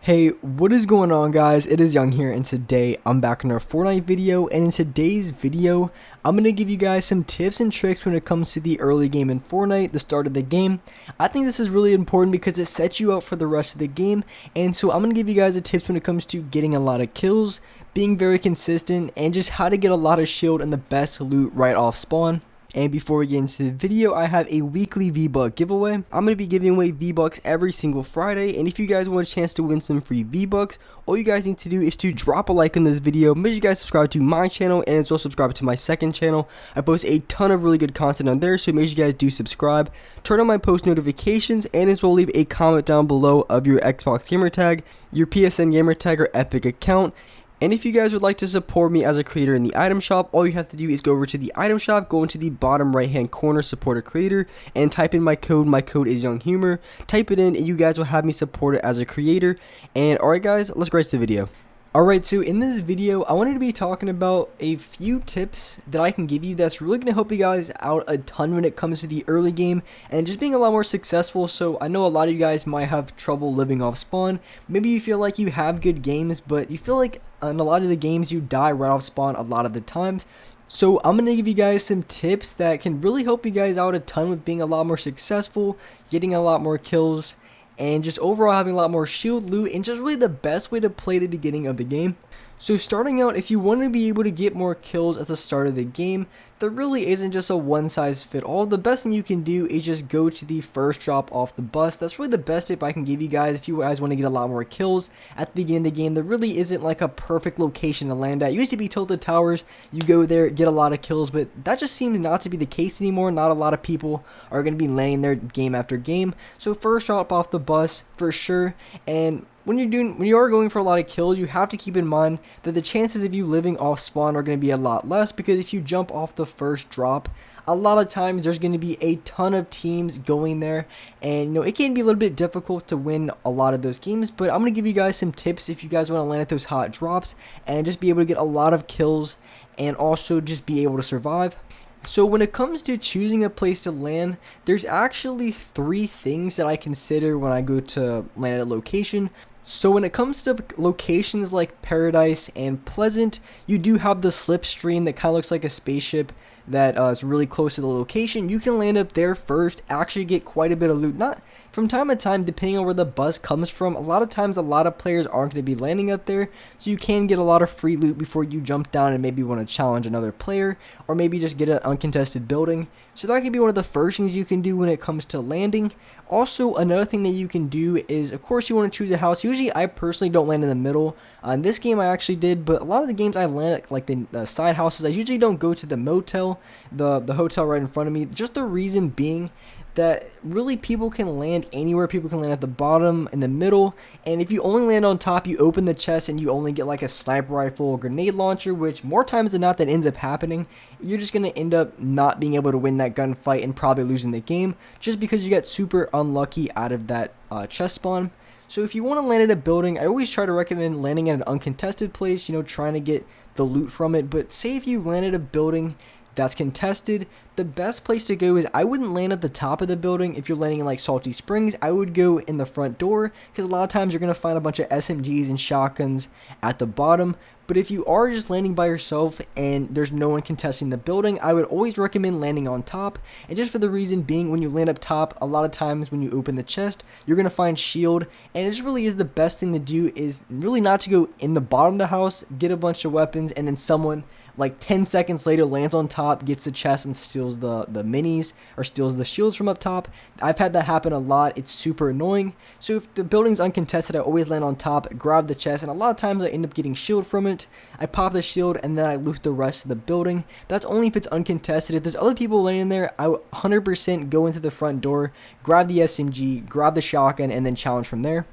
Hey, what is going on, guys? It is Young here, and today I'm back in our Fortnite video, and in today's video I'm going to give you guys some tips and tricks when it comes to the early game in Fortnite, the start of the game. I think this is really important because it sets you up for the rest of the game, and so I'm going to give you guys the tips when it comes to getting a lot of kills, being very consistent, and just how to get a lot of shield and the best loot right off spawn. And before we get into the video, I have a weekly V-Buck giveaway. I'm going to be giving away V-Bucks every single Friday, and if you guys want a chance to win some free V-Bucks, all you guys need to do is to drop a like on this video. Make sure you guys subscribe to my channel and as well subscribe to my second channel. I post a ton of really good content on there, so make sure you guys do subscribe. Turn on my post notifications, and as well leave a comment down below of your Xbox gamertag, your PSN gamertag, or Epic account. And if you guys would like to support me as a creator in the item shop, all you have to do is go over to the item shop, go into the bottom right hand corner, support a creator, and type in my code. My code is YoungHumor. Type it in and you guys will have me supported as a creator. And alright guys, let's get to the video. Alright, so in this video, I wanted to be talking about a few tips that I can give you that's really going to help you guys out a ton when it comes to the early game and just being a lot more successful. So I know a lot of you guys might have trouble living off spawn. Maybe you feel like you have good games, but you feel like in a lot of the games you die right off spawn a lot of the times. So I'm going to give you guys some tips that can really help you guys out a ton with being a lot more successful, getting a lot more kills, and just overall having a lot more shield loot, and just really the best way to play the beginning of the game. So starting out, if you want to be able to get more kills at the start of the game, there really isn't just a one size fit all. The best thing you can do is just go to the first drop off the bus. That's really the best tip I can give you guys if you guys want to get a lot more kills at the beginning of the game. There really isn't like a perfect location to land at. It used to be Tilted Towers, you go there, get a lot of kills, but that just seems not to be the case anymore. Not a lot of people are going to be landing there game after game. So first drop off the bus for sure. And when you are going for a lot of kills, you have to keep in mind that the chances of you living off spawn are going to be a lot less, because if you jump off the first drop, a lot of times there's going to be a ton of teams going there, and it can be a little bit difficult to win a lot of those games. But I'm going to give you guys some tips if you guys want to land at those hot drops and just be able to get a lot of kills and also just be able to survive. So when it comes to choosing a place to land, there's actually 3 things that I consider when I go to land at a location. So when it comes to locations like Paradise and Pleasant, you do have the slipstream that kind of looks like a spaceship that is really close to the location. You can land up there first, actually get quite a bit of loot. Not from time to time, depending on where the bus comes from. A lot of times, a lot of players aren't going to be landing up there, so you can get a lot of free loot before you jump down and maybe want to challenge another player, or maybe just get an uncontested building. So that could be one of the first things you can do when it comes to landing. Also, another thing that you can do is, of course, you want to choose a house. Usually, I personally don't land in the middle. In this game, I actually did, but a lot of the games I land at, like the side houses. I usually don't go to the motel, the hotel right in front of me. Just the reason being that really people can land anywhere. People can land at the bottom, in the middle, and if you only land on top, you open the chest and you only get like a sniper rifle or grenade launcher, which more times than not that ends up happening. You're just going to end up not being able to win that gunfight and probably losing the game just because you get super unlucky out of that chest spawn. So if you want to land at a building, I always try to recommend landing at an uncontested place, trying to get the loot from it. But say if you land at a building that's contested, the best place to go is, I wouldn't land at the top of the building. If you're landing in like Salty Springs, I would go in the front door, because a lot of times you're going to find a bunch of SMGs and shotguns at the bottom. But if you are just landing by yourself and there's no one contesting the building, I would always recommend landing on top. And just for the reason being, when you land up top, a lot of times when you open the chest, you're going to find shield. And it just really is the best thing to do, is really not to go in the bottom of the house, get a bunch of weapons, and then someone like 10 seconds later lands on top, gets the chest, and steals the minis or steals the shields from up top. I've had that happen a lot. It's super annoying. So if the building's uncontested, I always land on top, grab the chest, and a lot of times I end up getting shield from it. I pop the shield and then I loot the rest of the building. But that's only if it's uncontested. If there's other people landing there, I would 100% go into the front door, grab the SMG, grab the shotgun, and then challenge from there.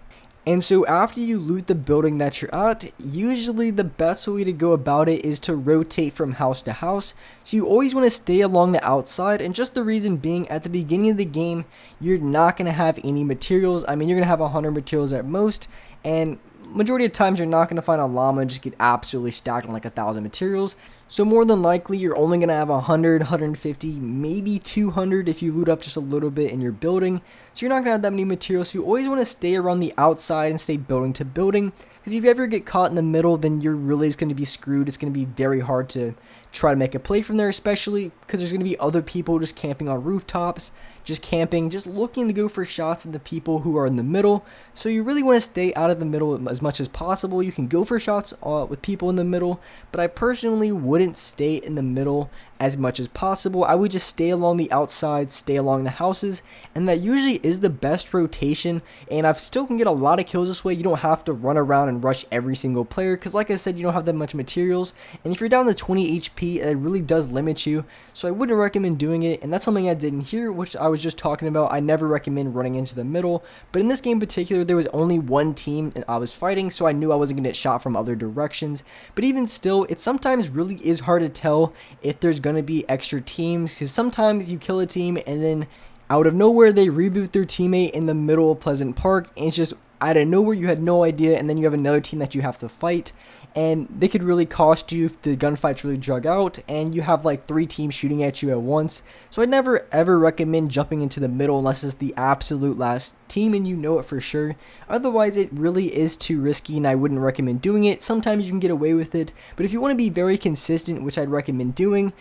And so after you loot the building that you're at, usually the best way to go about it is to rotate from house to house. So you always want to stay along the outside, and just the reason being, at the beginning of the game, you're not going to have any materials. I mean, you're going to have 100 materials at most, and majority of times you're not going to find a llama just get absolutely stacked on like 1,000 materials. So more than likely, you're only going to have 100, 150, maybe 200 if you loot up just a little bit in your building. So you're not going to have that many materials. So you always want to stay around the outside and stay building to building. Because if you ever get caught in the middle, then you're really just going to be screwed. It's going to be very hard to try to make a play from there, especially because there's going to be other people just camping on rooftops, just camping, just looking to go for shots at the people who are in the middle. So you really want to stay out of the middle as much as possible. You can go for shots with people in the middle, but I personally wouldn't stay in the middle as much as possible. I would just stay along the outside, stay along the houses, and that usually is the best rotation, and I still can get a lot of kills this way. You don't have to run around and rush every single player, because like I said, you don't have that much materials, and if you're down to 20 HP, it really does limit you, so I wouldn't recommend doing it, and that's something I did in here, which I was just talking about. I never recommend running into the middle, but in this game in particular, there was only one team and I was fighting, so I knew I wasn't going to get shot from other directions, but even still, it sometimes really is hard to tell if there's going to be extra teams, because sometimes you kill a team and then out of nowhere they reboot their teammate in the middle of Pleasant Park, and it's just out of nowhere, you had no idea, and then you have another team that you have to fight, and they could really cost you if the gunfight's really drug out, and you have like 3 teams shooting at you at once. So I'd never ever recommend jumping into the middle unless it's the absolute last team and you know it for sure. Otherwise, it really is too risky, and I wouldn't recommend doing it. Sometimes you can get away with it, but if you want to be very consistent, which I'd recommend doing,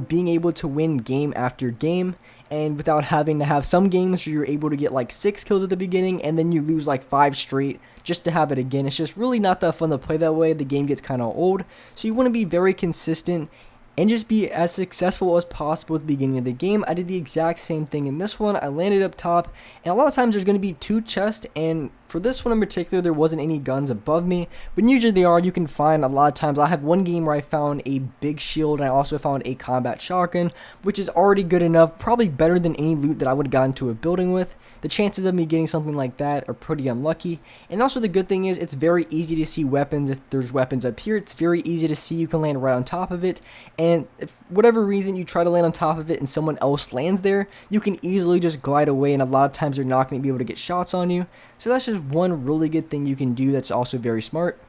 being able to win game after game, and without having to have some games where you're able to get like 6 kills at the beginning and then you lose like 5 straight just to have it again. It's just really not that fun to play that way. The game gets kind of old, so you want to be very consistent and just be as successful as possible at the beginning of the game. I did the exact same thing in this one. I landed up top, and a lot of times there's going to be 2 chests, and for this one in particular, there wasn't any guns above me, but usually they are. You can find a lot of times. I have one game where I found a big shield, and I also found a combat shotgun, which is already good enough, probably better than any loot that I would have gotten to a building with. The chances of me getting something like that are pretty unlucky, and also the good thing is it's very easy to see weapons. If there's weapons up here, it's very easy to see. You can land right on top of it, and if for whatever reason you try to land on top of it and someone else lands there, you can easily just glide away, and a lot of times they're not going to be able to get shots on you. So that's just one really good thing you can do that's also very smart.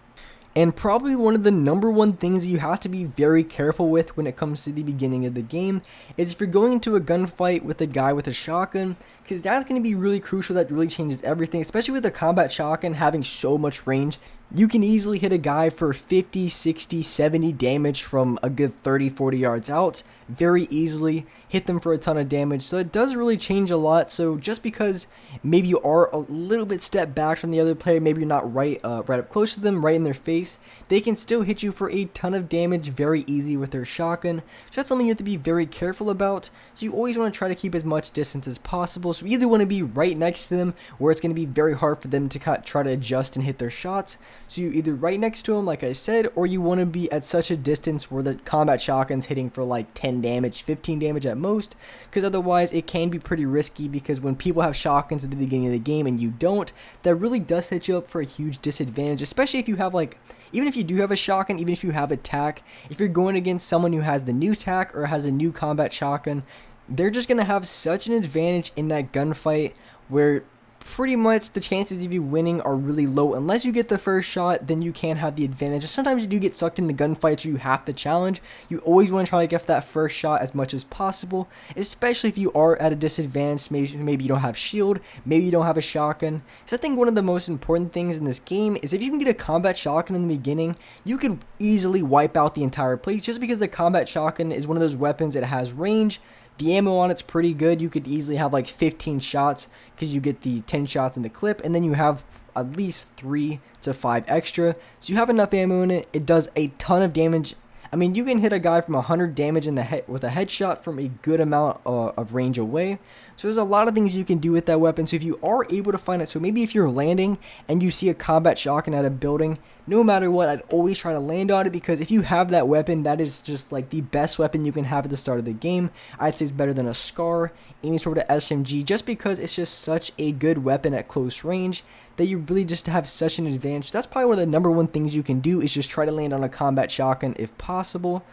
And probably one of the #1 things you have to be very careful with when it comes to the beginning of the game is if you're going into a gunfight with a guy with a shotgun, because that's going to be really crucial. That really changes everything, especially with the combat shotgun having so much range. You can easily hit a guy for 50, 60, 70 damage from a good 30, 40 yards out. Very easily hit them for a ton of damage. So it does really change a lot. So just because maybe you are a little bit step back from the other player, maybe you're not right up close to them, right in their face, they can still hit you for a ton of damage very easy with their shotgun. So that's something you have to be very careful about. So you always want to try to keep as much distance as possible. So you either want to be right next to them, where it's going to be very hard for them to try to adjust and hit their shots. So you either right next to them, like I said, or you want to be at such a distance where the combat shotgun's hitting for like 10 damage, 15 damage at most, because otherwise it can be pretty risky, because when people have shotguns at the beginning of the game and you don't, that really does set you up for a huge disadvantage, especially if you have like, even if you do have a shotgun, even if you have a tac, if you're going against someone who has the new tac or has a new combat shotgun, they're just going to have such an advantage in that gunfight where pretty much the chances of you winning are really low. Unless you get the first shot, then you can have the advantage. Sometimes you do get sucked into gunfights where you have to challenge. You always want to try to get that first shot as much as possible, especially if you are at a disadvantage. Maybe you don't have shield, maybe you don't have a shotgun. Because I think one of the most important things in this game is if you can get a combat shotgun in the beginning, you can easily wipe out the entire place, just because the combat shotgun is one of those weapons that has range. The ammo on it's pretty good. You could easily have like 15 shots because you get the 10 shots in the clip, and then you have at least 3 to 5 extra. So you have enough ammo in it. It does a ton of damage. I mean, you can hit a guy from 100 damage in the head with a headshot from a good amount of range away. So there's a lot of things you can do with that weapon. So if you are able to find it, so maybe if you're landing and you see a combat shotgun at a building, no matter what, I'd always try to land on it, because if you have that weapon, that is just like the best weapon you can have at the start of the game. I'd say it's better than a SCAR, any sort of SMG, just because it's just such a good weapon at close range that you really just have such an advantage. That's probably one of the #1 things you can do, is just try to land on a combat shotgun if possible.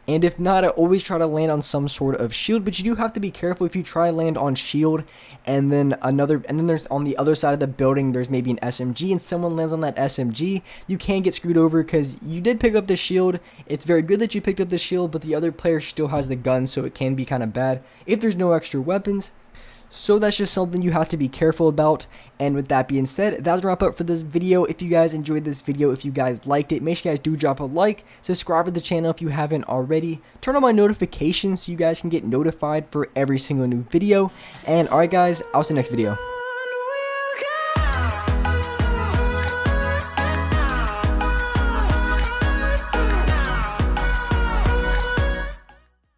And if not, I always try to land on some sort of shield, but you do have to be careful if you try to land on shield and then there's on the other side of the building, there's maybe an SMG and someone lands on that SMG, you can get screwed over because you did pick up the shield. It's very good that you picked up the shield, but the other player still has the gun, so it can be kind of bad if there's no extra weapons. So that's just something you have to be careful about. And with that being said, that's a wrap up for this video. If you guys enjoyed this video, if you guys liked it, make sure you guys do drop a like, subscribe to the channel if you haven't already, turn on my notifications so you guys can get notified for every single new video. And alright guys, I'll see you next video.